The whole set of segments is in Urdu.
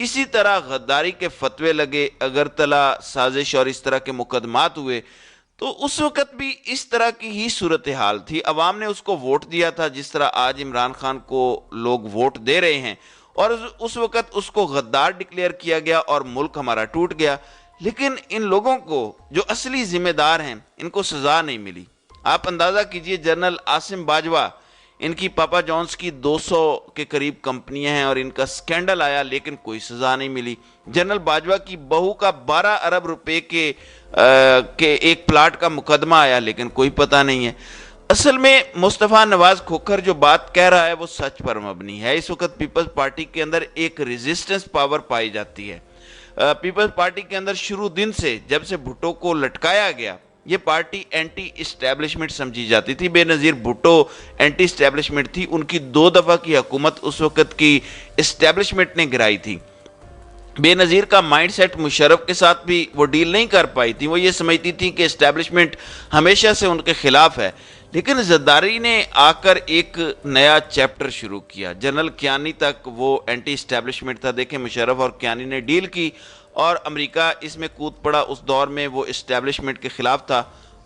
اسی طرح غداری کے فتوے لگے، اگرتلا سازش اور اس طرح کے مقدمات ہوئے، تو اس وقت بھی اس طرح کی ہی صورتحال تھی۔ عوام نے اس کو ووٹ دیا تھا جس طرح آج عمران خان کو لوگ ووٹ دے رہے ہیں، اور اس وقت اس کو غدار ڈکلیئر کیا گیا اور ملک ہمارا ٹوٹ گیا۔ لیکن ان لوگوں کو جو اصلی ذمہ دار ہیں ان کو سزا نہیں ملی۔ آپ اندازہ کیجئے، جنرل عاصم باجوہ، ان کی پاپا جونز کی 200 کے قریب کمپنیاں ہیں اور ان کا سکینڈل آیا لیکن کوئی سزا نہیں ملی۔ جنرل باجوہ کی بہو کا 12 ارب روپے کے ایک پلاٹ کا مقدمہ آیا لیکن کوئی پتہ نہیں ہے۔ اصل میں مصطفیٰ نواز کھوکھر جو بات کہہ رہا ہے وہ سچ پر مبنی ہے۔ اس وقت پیپلز پارٹی کے اندر ایک ریزسٹنس پاور پائی جاتی ہے۔ پیپلز پارٹی کے اندر شروع دن سے جب سے بھٹو کو لٹکایا گیا، یہ پارٹی اینٹی اسٹیبلشمنٹ سمجھی جاتی تھی۔ بے نظیر بھٹو اینٹی اسٹیبلشمنٹ تھی، ان کی 2 دفعہ کی حکومت اس وقت کی اسٹیبلشمنٹ نے گرائی تھی۔ بے نظیر کا مائنڈ سیٹ مشرف کے ساتھ بھی وہ ڈیل نہیں کر پائی تھی، وہ یہ سمجھتی تھی کہ اسٹیبلشمنٹ ہمیشہ سے ان کے خلاف ہے۔ لیکن زرداری نے آ کر ایک نیا چیپٹر شروع کیا۔ جنرل کیانی تک وہ اینٹی اسٹیبلشمنٹ تھا، دیکھیں مشرف اور کیانی نے ڈیل کی اور امریکہ اس میں کود پڑا۔ اس دور میں وہ اسٹیبلشمنٹ کے خلاف تھا،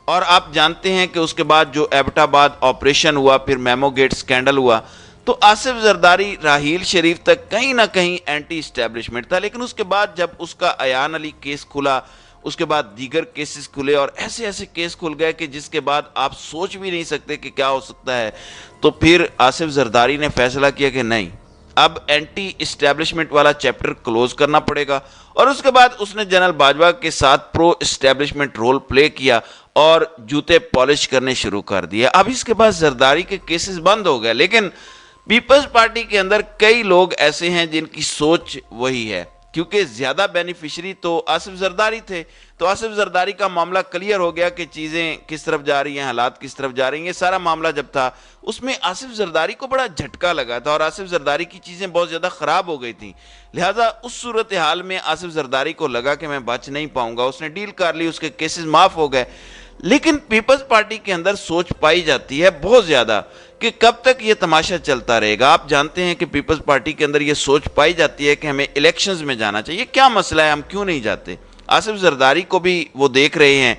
اور آپ جانتے ہیں کہ اس کے بعد جو ایبٹ آباد آپریشن ہوا، پھر میمو گیٹ سکینڈل ہوا، تو آصف زرداری راحیل شریف تک کہیں نہ کہیں اینٹی اسٹیبلشمنٹ تھا۔ لیکن اس کے بعد جب اس کا ایان علی کیس کھلا، اس کے بعد دیگر کیسز کھلے اور ایسے ایسے کیس کھل گئے کہ جس کے بعد آپ سوچ بھی نہیں سکتے کہ کیا ہو سکتا ہے، تو پھر آصف زرداری نے فیصلہ کیا کہ نہیں، اب اینٹی اسٹیبلشمنٹ والا چیپٹر کلوز کرنا پڑے گا، اور اس کے بعد اس نے جنرل باجوہ کے ساتھ پرو اسٹیبلشمنٹ رول پلے کیا اور جوتے پالش کرنے شروع کر دیے۔ اب اس کے بعد زرداری کے کیسز بند ہو گئے، لیکن پیپلز پارٹی کے اندر کئی لوگ ایسے ہیں جن کی سوچ وہی ہے، کیونکہ زیادہ بینیفیشری تو آصف زرداری تھے، تو آصف زرداری کا معاملہ کلیئر ہو گیا کہ چیزیں کس طرف جا رہی ہیں، حالات کس طرف جا رہی ہیں۔ یہ سارا معاملہ جب تھا اس میں آصف زرداری کو بڑا جھٹکا لگا تھا اور آصف زرداری کی چیزیں بہت زیادہ خراب ہو گئی تھیں، لہٰذا اس صورتحال میں آصف زرداری کو لگا کہ میں بچ نہیں پاؤں گا، اس نے ڈیل کر لی، اس کے کیسز معاف ہو گئے۔ لیکن پیپلز پارٹی کے اندر سوچ پائی جاتی ہے بہت زیادہ کہ کب تک یہ تماشا چلتا رہے گا۔ آپ جانتے ہیں کہ پیپلز پارٹی کے اندر یہ سوچ پائی جاتی ہے کہ ہمیں الیکشنز میں جانا چاہیے، کیا مسئلہ ہے، ہم کیوں نہیں جاتے۔ آصف زرداری کو بھی وہ دیکھ رہے ہیں۔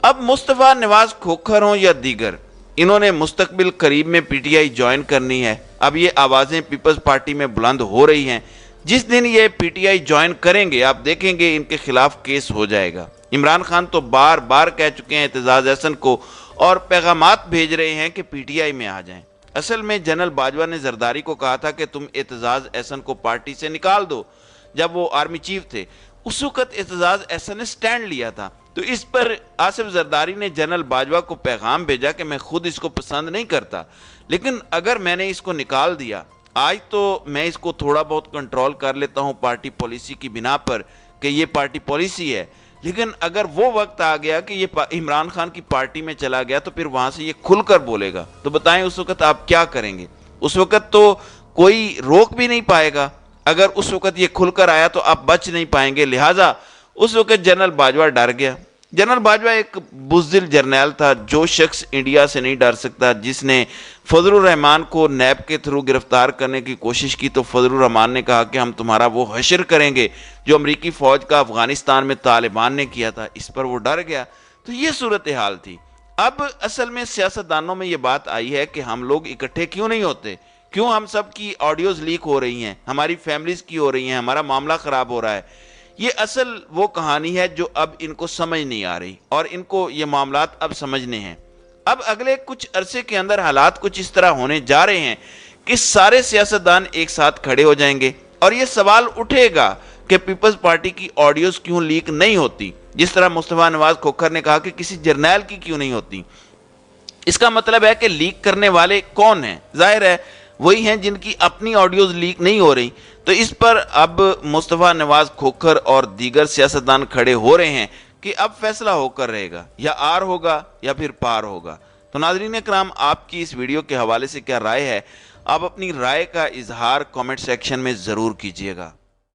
اب مصطفیٰ نواز کھوکھر ہوں یا دیگر، انہوں نے مستقبل قریب میں پی ٹی آئی جوائن کرنی ہے۔ اب یہ آوازیں پیپلز پارٹی میں بلند ہو رہی ہیں، جس دن یہ پی ٹی آئی جوائن کریں گے آپ دیکھیں گے ان کے خلاف کیس ہو جائے گا۔ عمران خان تو بار بار کہہ چکے ہیں اعتزاز احسن کو اور پیغامات بھیج رہے ہیں کہ پی ٹی آئی میں آ جائیں۔ اصل میں جنرل باجوہ نے زرداری کو کہا تھا کہ تم اعتزاز احسن کو پارٹی سے نکال دو، جب وہ آرمی چیف تھے۔ اس وقت اعتزاز احسن نے سٹینڈ لیا تھا، تو اس پر آصف زرداری نے جنرل باجوہ کو پیغام بھیجا کہ میں خود اس کو پسند نہیں کرتا، لیکن اگر میں نے اس کو نکال دیا آج تو میں اس کو تھوڑا بہت کنٹرول کر لیتا ہوں پارٹی پالیسی کی بنا پر کہ یہ پارٹی پالیسی ہے، لیکن اگر وہ وقت آ گیا کہ یہ عمران خان کی پارٹی میں چلا گیا تو پھر وہاں سے یہ کھل کر بولے گا، تو بتائیں اس وقت آپ کیا کریں گے؟ اس وقت تو کوئی روک بھی نہیں پائے گا۔ اگر اس وقت یہ کھل کر آیا تو آپ بچ نہیں پائیں گے، لہٰذا اس وقت جنرل باجوہ ڈر گیا۔ جنرل باجوہ ایک بزدل جرنیل تھا، جو شخص انڈیا سے نہیں ڈر سکتا، جس نے فضل الرحمان کو نیب کے تھرو گرفتار کرنے کی کوشش کی تو فضل الرحمان نے کہا کہ ہم تمہارا وہ حشر کریں گے جو امریکی فوج کا افغانستان میں طالبان نے کیا تھا، اس پر وہ ڈر گیا۔ تو یہ صورتحال تھی۔ اب اصل میں سیاستدانوں میں یہ بات آئی ہے کہ ہم لوگ اکٹھے کیوں نہیں ہوتے، کیوں ہم سب کی آڈیوز لیک ہو رہی ہیں، ہماری فیملیز کی ہو رہی ہیں، ہمارا معاملہ خراب ہو رہا ہے۔ یہ اصل وہ کہانی ہے جو اب ان کو سمجھ نہیں آ رہی اور ان کو یہ معاملات اب سمجھنے ہیں۔ اب اگلے کچھ عرصے کے اندر حالات کچھ اس طرح ہونے جا رہے ہیں کہ سارے سیاستدان ایک ساتھ کھڑے ہو جائیں گے اور یہ سوال اٹھے گا کہ پیپلز پارٹی کی آڈیوز کیوں لیک نہیں ہوتی، جس طرح مصطفیٰ نواز کھوکھر نے کہا کہ کسی جرنیل کی کیوں نہیں ہوتی۔ اس کا مطلب ہے کہ لیک کرنے والے کون ہیں؟ ظاہر ہے وہی ہیں جن کی اپنی آڈیوز لیک نہیں ہو رہی۔ تو اس پر اب مصطفیٰ نواز کھوکھر اور دیگر سیاستدان کھڑے ہو رہے ہیں کہ اب فیصلہ ہو کر رہے گا، یا آر ہوگا یا پھر پار ہوگا۔ تو ناظرین کرام، آپ کی اس ویڈیو کے حوالے سے کیا رائے ہے؟ آپ اپنی رائے کا اظہار کامنٹ سیکشن میں ضرور کیجیے گا۔